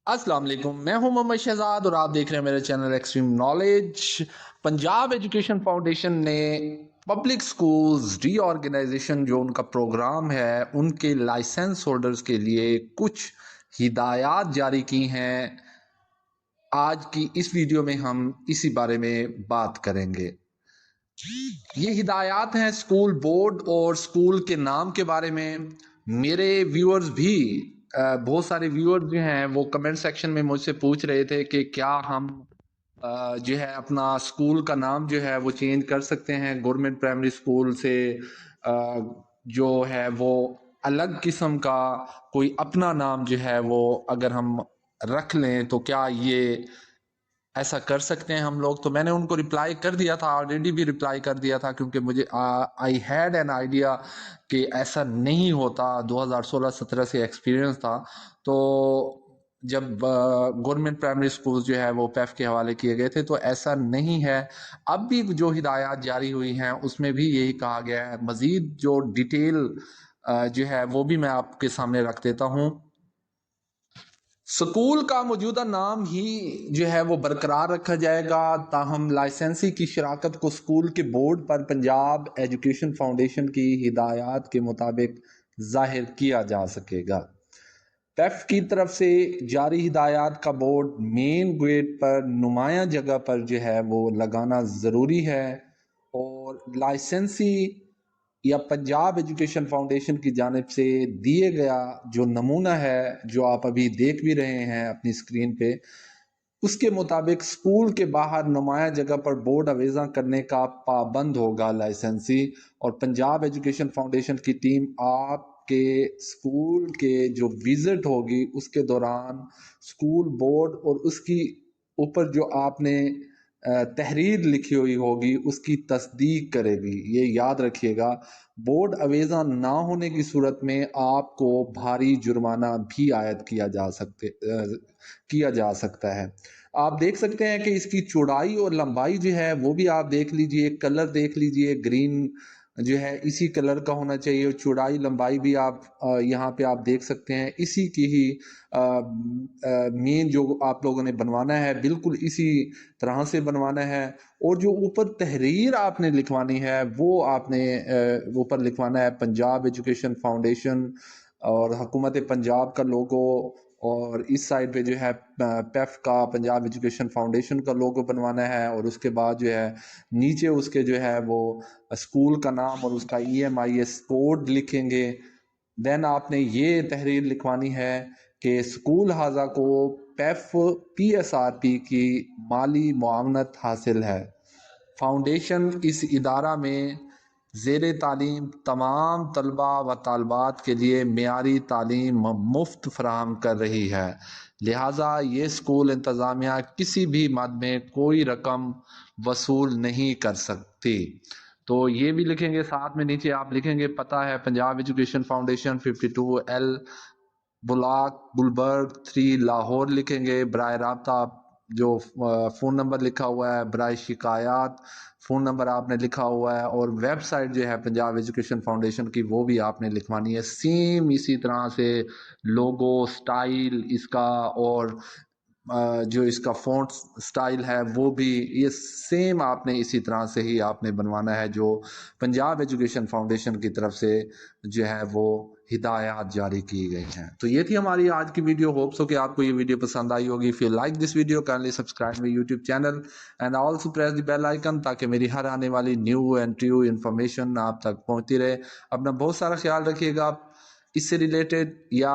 अस्सलाम वालेकुम, मैं हूं मोहम्मद शहजाद और आप देख रहे हैं मेरे channel extreme knowledge. Punjab education foundation ने पब्लिक स्कूल्स रीऑर्गेनाइजेशन जो उनका प्रोग्राम है उनके लाइसेंस होल्डर्स के लिए कुछ हिदायत जारी की हैं। आज की इस वीडियो में हम इसी बारे में बात करेंगे। ये हिदायत हैं स्कूल बोर्ड और स्कूल के नाम के बारे में। मेरे व्यूअर्स भी बहुत सारे व्यूअर्स जो हैं वो कमेंट सेक्शन में मुझसे पूछ रहे थे कि क्या हम जो है अपना स्कूल का नाम जो है वो चेंज कर सकते हैं गवर्नमेंट प्राइमरी स्कूल से, जो है वो अलग किस्म का कोई अपना नाम जो है वो अगर हम रख लें तो क्या ये ऐसा कर सकते हैं हम लोग। तो मैंने उनको रिप्लाई कर दिया था, ऑलरेडी भी रिप्लाई कर दिया था, क्योंकि मुझे आई हैड एन आइडिया कि ऐसा नहीं होता। 2016-17 से एक्सपीरियंस था। तो जब गवर्नमेंट प्राइमरी स्कूल जो है वो पैफ के हवाले किए गए थे तो ऐसा नहीं है। अब भी जो हिदायत जारी हुई हैं उसमें भी यही कहा गया है। मज़ीद जो डिटेल जो है वो भी मैं आपके सामने रख देता हूँ। स्कूल का मौजूदा नाम ही जो है वो बरकरार रखा जाएगा, ताहम लाइसेंसी की शराकत को स्कूल के बोर्ड पर पंजाब एजुकेशन फाउंडेशन की हिदायत के मुताबिक जाहिर किया जा सकेगा। पैफ की तरफ से जारी हिदायत का बोर्ड मेन गेट पर नुमाया जगह पर जो है वो लगाना ज़रूरी है, और लाइसेंसी या पंजाब एजुकेशन फाउंडेशन की जानिब से दिए गया जो नमूना है जो आप अभी देख भी रहे हैं अपनी स्क्रीन पे, उसके मुताबिक स्कूल के बाहर नुमाया जगह पर बोर्ड अवेजा करने का पाबंद होगा लाइसेंसी। और पंजाब एजुकेशन फाउंडेशन की टीम आपके स्कूल के जो विजिट होगी उसके दौरान स्कूल बोर्ड और उसकी ऊपर जो आपने तहरीर लिखी हुई होगी उसकी तस्दीक करेगी। ये याद रखिएगा, बोर्ड अवेजा ना होने की सूरत में आपको भारी जुर्माना भी आयद किया जा सकता है। आप देख सकते हैं कि इसकी चौड़ाई और लंबाई जो है वो भी आप देख लीजिए, कलर देख लीजिए, ग्रीन जो है इसी कलर का होना चाहिए, और चौड़ाई लंबाई भी आप यहाँ पे आप देख सकते हैं। इसी की ही मेन जो आप लोगों ने बनवाना है बिल्कुल इसी तरह से बनवाना है। और जो ऊपर तहरीर आपने लिखवानी है वो आपने ऊपर लिखवाना है पंजाब एजुकेशन फाउंडेशन और हुकूमत पंजाब का लोगो, और इस साइड पे जो है पेफ का पंजाब एजुकेशन फाउंडेशन का लोगो बनवाना है, और उसके बाद जो है नीचे उसके जो है वो स्कूल का नाम और उसका EMIS कोड लिखेंगे। देन आपने ये तहरीर लिखवानी है कि स्कूल हाजा को पेफ PSRP की माली मुआवनत हासिल है। फाउंडेशन इस इदारा में ज़ेरे तालीम तमाम तलबा व तालबात के लिए मेयारी तालीम मुफ्त फराहम कर रही है, लिहाजा ये स्कूल इंतज़ामिया किसी भी मद में कोई रकम वसूल नहीं कर सकती। तो ये भी लिखेंगे, साथ में नीचे आप लिखेंगे पता है Punjab education foundation 52L block बुलबर्ग 3 लाहौर लिखेंगे। बराए राब्ता जो फ़ोन नंबर लिखा हुआ है, बराए शिकायत फ़ोन नंबर आपने लिखा हुआ है, और वेबसाइट जो है पंजाब एजुकेशन फाउंडेशन की वो भी आपने लिखवानी है। सेम इसी तरह से लोगो स्टाइल इसका और जो इसका फ़ॉन्ट स्टाइल है वो भी ये सेम आपने इसी तरह से ही आपने बनवाना है जो पंजाब एजुकेशन फाउंडेशन की तरफ से जो है वो हिदायत जारी की गई हैं। तो ये थी हमारी आज की वीडियो। होप्स हो कि आपको ये वीडियो पसंद आई होगी। If you like this video kindly subscribe my YouTube channel and also press the bell icon, ताकि मेरी हर आने वाली न्यू एंड ट्रू इन्फॉर्मेशन आप तक पहुंचती रहे। अपना बहुत सारा ख्याल रखिएगा। इससे रिलेटेड या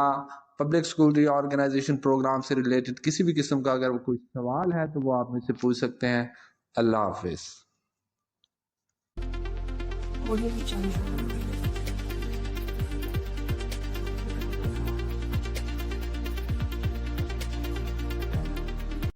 पब्लिक स्कूल रीऑर्गेनाइजेशन प्रोग्राम से रिलेटेड किसी भी किस्म का अगर कोई सवाल है तो वो आप मुझसे पूछ सकते हैं। अल्लाह हाफिज।